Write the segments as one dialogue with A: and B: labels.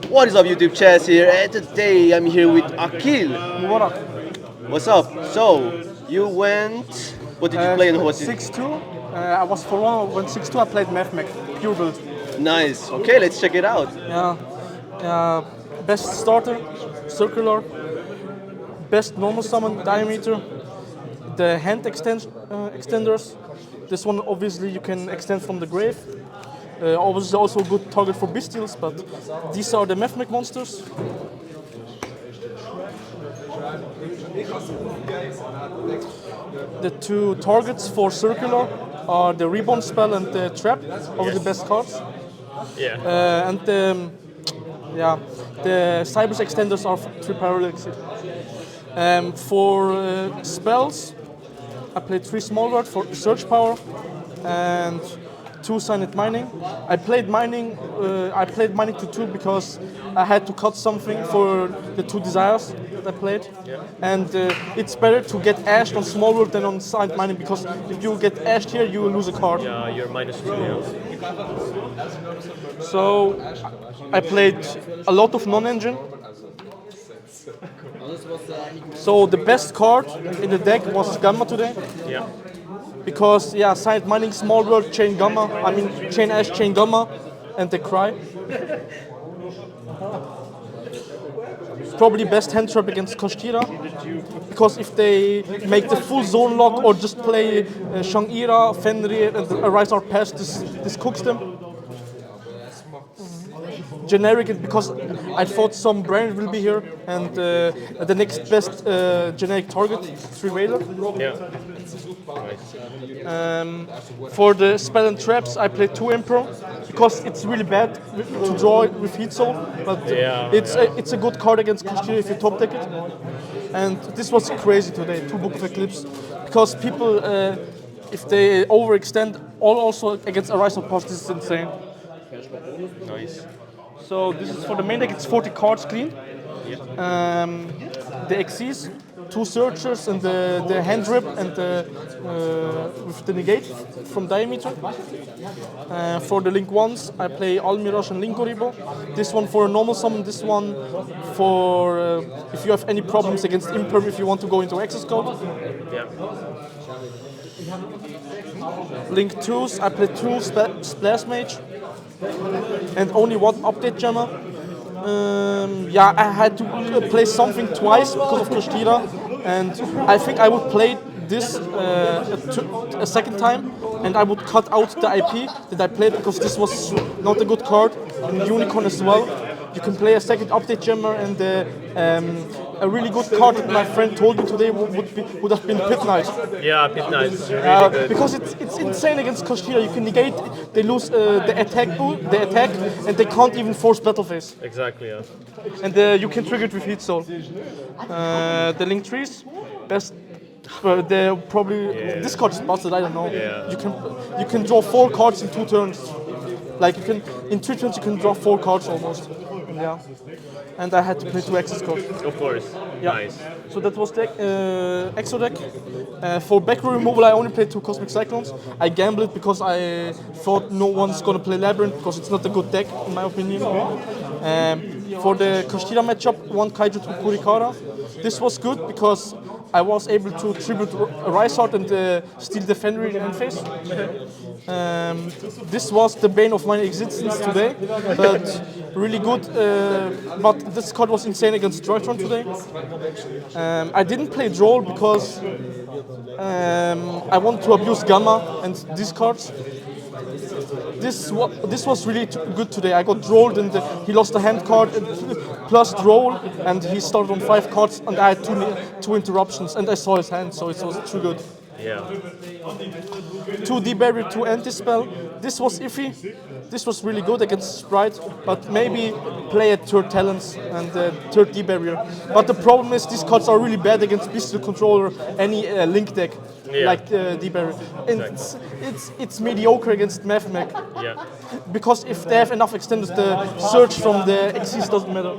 A: What is up, YouTube Chess here, and today I'm here with Aqeel.
B: Mubarak.
A: What's up? So, you went. What did you play and what did
B: 6-2. I was for one when 6-2 I played Mathmech, pure build.
A: Nice. Okay, let's check it out.
B: Yeah. Best starter, circular. Best normal summon, diameter. The hand extenders. This one obviously you can extend from the grave. Obviously also a good target for bestials, but these are the Mathmech monsters. The two targets for circular are the Reborn spell and the trap, obviously the best cards.
C: Yeah.
B: And the Cyber's extenders are 3 parallel exit. For spells, I played 3 small word for search power and 2 silent mining. I played mining to 2 because I had to cut something for the 2 desires that I played.
C: Yeah.
B: And it's better to get ashed on small world than on silent mining, because if you get ashed here, you will lose a card.
C: Yeah, you're -2. Yeah.
B: So I played a lot of non-engine. So the best card in the deck was Gamma today,
C: Yeah.
B: because silent mining, small world, chain Gamma. I mean chain ash, chain Gamma, and they cry. Probably best hand trap against Koshtira, because if they make the full zone lock or just play Shang-Ira, Fenrir, and Arise or Pass, this cooks them. Generic, because I thought some brand will be here, and the next best generic target, 3 Whaler.
C: Yeah.
B: For the spell and traps, I played 2 Emperor, because it's really bad to draw it with Heat Soul, but it's a good card against Koshtira if you top deck it. And this was crazy today, 2 Book of Eclipse, because people, if they overextend, also against Arise or Pass, this is insane.
C: Nice.
B: So this is for the main deck, it's 40 cards clean. The XCs, 2 searchers, and the hand rip, and with the negate from diameter. For the link ones, I play Almirage and Linkoribo. This one for a normal summon, this one for if you have any problems against Imperm, if you want to go into access code.
C: Yeah.
B: Link 2s, I play 2 Splash Mage and only 1 update jammer. I had to play something twice because of Koshtira, and I think I would play this a second time, and I would cut out the IP that I played, because this was not a good card. In Unicorn as well, you can play a second update jammer, and a really good card that my friend told me today would have been Pit Knight.
C: Yeah, Pit Knight is really good.
B: Because it's insane against Koshtira. You can negate, they lose the attack, and they can't even force battle phase.
C: Exactly, yeah.
B: And you can trigger it with Heat Soul. The Link trees, best. They're probably this card is busted. I don't know.
C: Yeah.
B: You can draw 4 cards in 2 turns. Like you can in 3 turns you can draw 4 cards almost. Yeah. And I had to play 2 access cards.
C: Of course.
B: Yeah.
C: Nice.
B: So that was the Exo deck. For back row removal, I only played 2 Cosmic Cyclones. I gambled because I thought no one's gonna play Labyrinth, because it's not a good deck in my opinion. For the Koshtira matchup, 1 Kaiju, 2 Kurikara. This was good because I was able to tribute Rysart and steal the Fenrir in hand phase. This was the bane of my existence today, but really good. But this card was insane against Droidron today. I didn't play Droll because I want to abuse Gamma and these cards. This was really good today. I got Drolled, and he lost a hand card plus Droll, and he started on 5 cards, and I had 2 interruptions, and I saw his hand, so it was too good.
C: Yeah.
B: 2 D-Barrier, 2 Anti-Spell. This was iffy. This was really good against Sprite, but maybe play at 3rd Talents and 3rd D-Barrier. But the problem is these cards are really bad against Bestial Controller, any Link deck, like D-Barrier. And it's mediocre against Mathmech.
C: Yeah.
B: Because if they have enough extenders, the search from the XCs doesn't matter.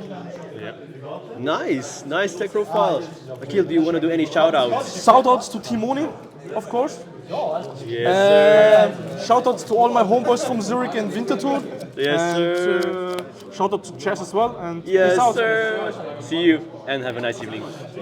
A: Nice tech profile. Aqeel, do you want to do any shoutouts?
B: Shoutouts to Team ONI, of course.
C: Yes, sir.
B: Shoutouts to all my homeboys from Zurich and Winterthur.
A: Yes,
B: And,
A: sir.
B: Shout out to Chess as well, and peace
A: Yes,
B: out.
A: sir. See you and have a nice evening.